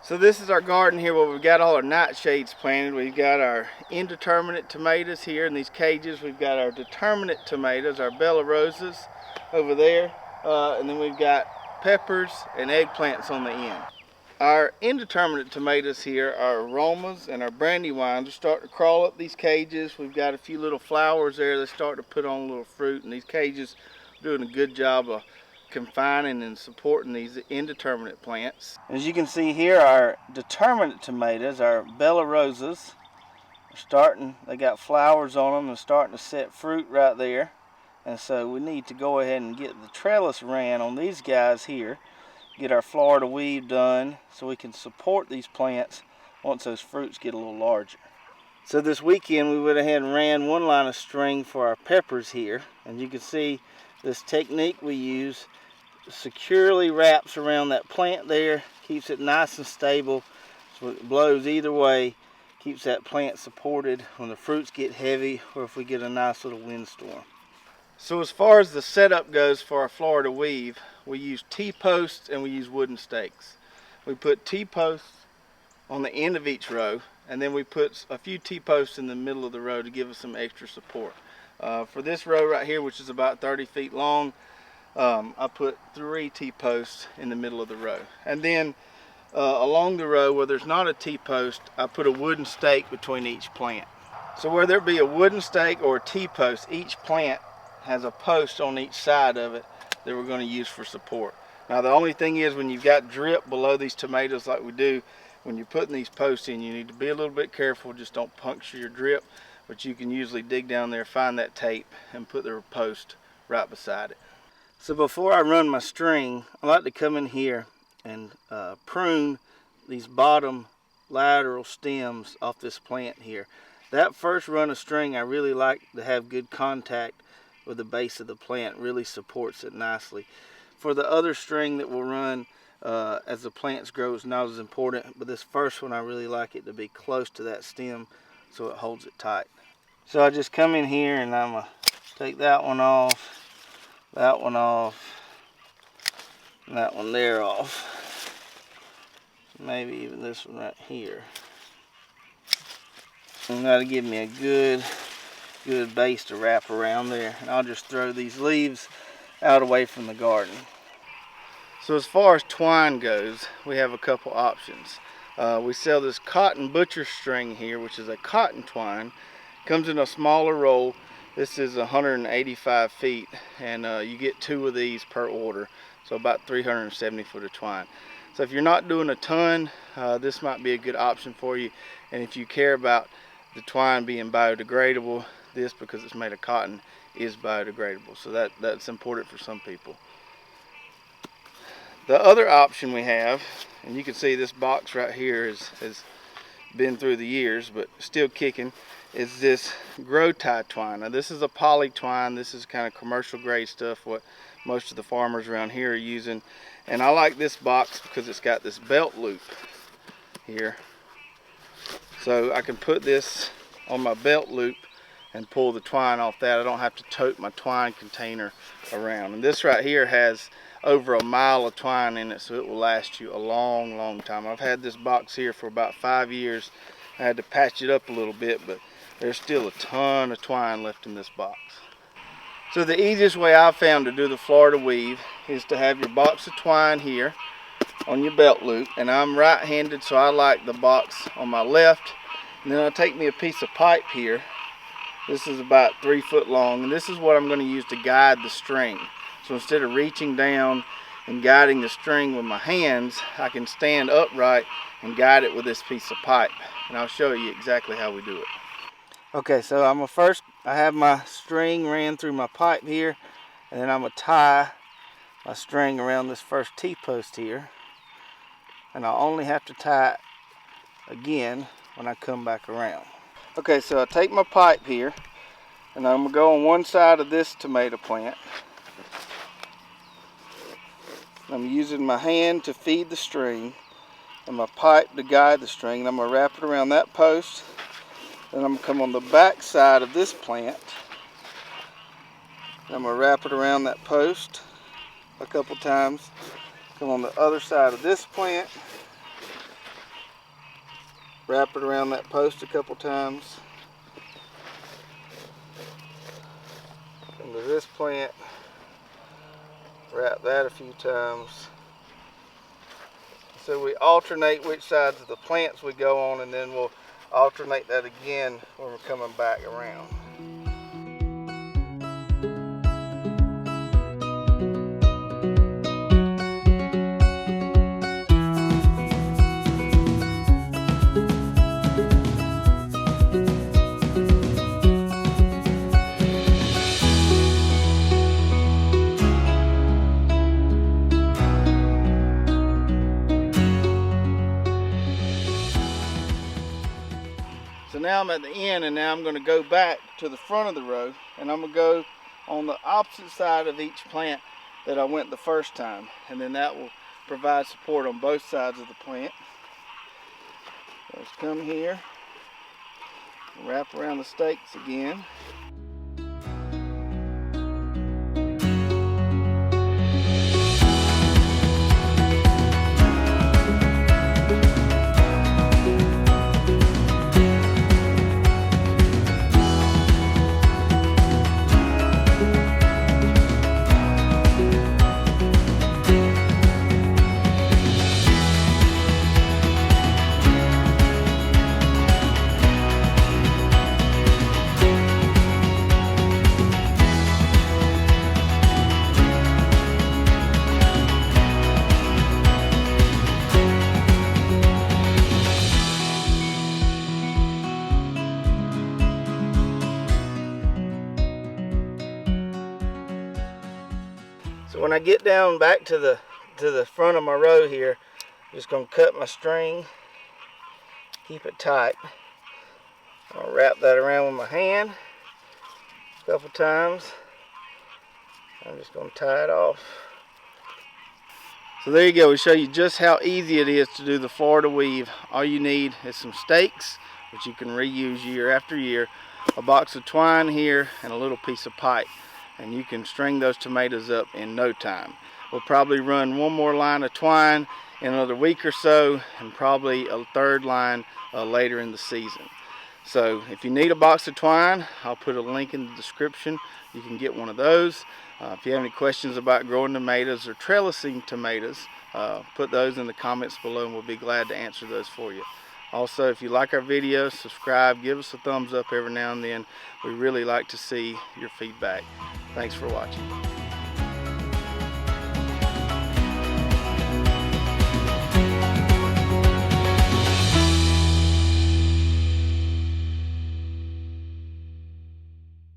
So this is our garden here where we've got all our nightshades planted. We've got our indeterminate tomatoes here in these cages. We've got our determinate tomatoes, our Bella Rosas over there. And then we've got peppers and eggplants on the end. Our indeterminate tomatoes here, our aromas and our brandywines are starting to crawl up these cages. We've got a few little flowers there that start to put on a little fruit, and these cages are doing a good job of confining and supporting these indeterminate plants. As you can see here, our determinate tomatoes, our Bella Rosas, are starting, they got flowers on them and starting to set fruit right there. And so we need to go ahead and get the trellis ran on these guys here, get our Florida weave done so we can support these plants once those fruits get a little larger. So this weekend we went ahead and ran one line of string for our peppers here, and you can see this technique we use securely wraps around that plant there, keeps it nice and stable so it blows either way, keeps that plant supported when the fruits get heavy or if we get a nice little windstorm. So as far as the setup goes for our Florida weave, we use T-posts and we use wooden stakes. We put T-posts on the end of each row, and then we put a few T-posts in the middle of the row to give us some extra support. For this row right here, which is about 30 feet long, I put 3 T-posts in the middle of the row. And then along the row where there's not a T-post, I put a wooden stake between each plant. So whether it be a wooden stake or a T-post, each plant has a post on each side of it that we're going to use for support. Now the only thing is, when you've got drip below these tomatoes like we do, when you're putting these posts in, you need to be a little bit careful. Just don't puncture your drip, but you can usually dig down there, find that tape, and put the post right beside it. So before I run my string, I like to come in here and prune these bottom lateral stems off this plant here. That first run of string, I really like to have good contact with the base of the plant, really supports it nicely. For the other string that will run as the plants grow is not as important, but this first one I really like it to be close to that stem so it holds it tight. So I just come in here and I'm gonna take that one off, that one off, and that one there off. Maybe even this one right here. And that'll give me a good base to wrap around there. And I'll just throw these leaves out away from the garden. So as far as twine goes, we have a couple options. We sell this cotton butcher string here, which is a cotton twine. Comes in a smaller roll. This is 185 feet, and you get 2 of these per order, so about 370 foot of twine. So if you're not doing a ton, this might be a good option for you. And if you care about the twine being biodegradable, this, because it's made of cotton, is biodegradable. So that's important for some people. The other option we have, and you can see this box right here has been through the years but still kicking, is this grow tie twine. Now this is a poly twine. This is kind of commercial grade stuff, what most of the farmers around here are using. And I like this box because it's got this belt loop here. So I can put this on my belt loop and pull the twine off that. I don't have to tote my twine container around. And this right here has over a mile of twine in it, so it will last you a long time. I've had this box here for about 5 years. I had to patch it up a little bit, but there's still a ton of twine left in this box. So the easiest way I've found to do the Florida weave is to have your box of twine here on your belt loop. And I'm right-handed, so I like the box on my left. And then I'll take me a piece of pipe here. This is about 3 foot long, and this is what I'm going to use to guide the string. So instead of reaching down and guiding the string with my hands, I can stand upright and guide it with this piece of pipe. And I'll show you exactly how we do it. Okay, so I have my string ran through my pipe here, and then I'm going to tie my string around this first T-post here. And I'll only have to tie it again when I come back around. Okay, so I take my pipe here, and I'm going to go on one side of this tomato plant. I'm using my hand to feed the string and my pipe to guide the string. And I'm going to wrap it around that post. Then I'm going to come on the back side of this plant. I'm going to wrap it around that post a couple times. Come on the other side of this plant. Wrap it around that post a couple times. Into this plant, wrap that a few times. So we alternate which sides of the plants we go on, and then we'll alternate that again when we're coming back around. So now I'm at the end, and now I'm going to go back to the front of the row, and I'm going to go on the opposite side of each plant that I went the first time, and then that will provide support on both sides of the plant. So let's come here, wrap around the stakes again. So when I get down back to the front of my row here, I'm just going to cut my string, keep it tight. I'll wrap that around with my hand a couple times. I'm just going to tie it off. So there you go. We show you just how easy it is to do the Florida weave. All you need is some stakes, which you can reuse year after year, a box of twine here, and a little piece of pipe. And you can string those tomatoes up in no time. We'll probably run one more line of twine in another week or so, and probably a third line later in the season. So if you need a box of twine, I'll put a link in the description. You can get one of those. If you have any questions about growing tomatoes or trellising tomatoes, put those in the comments below, and we'll be glad to answer those for you. Also, if you like our videos, subscribe, give us a thumbs up every now and then. We really like to see your feedback. Thanks for watching.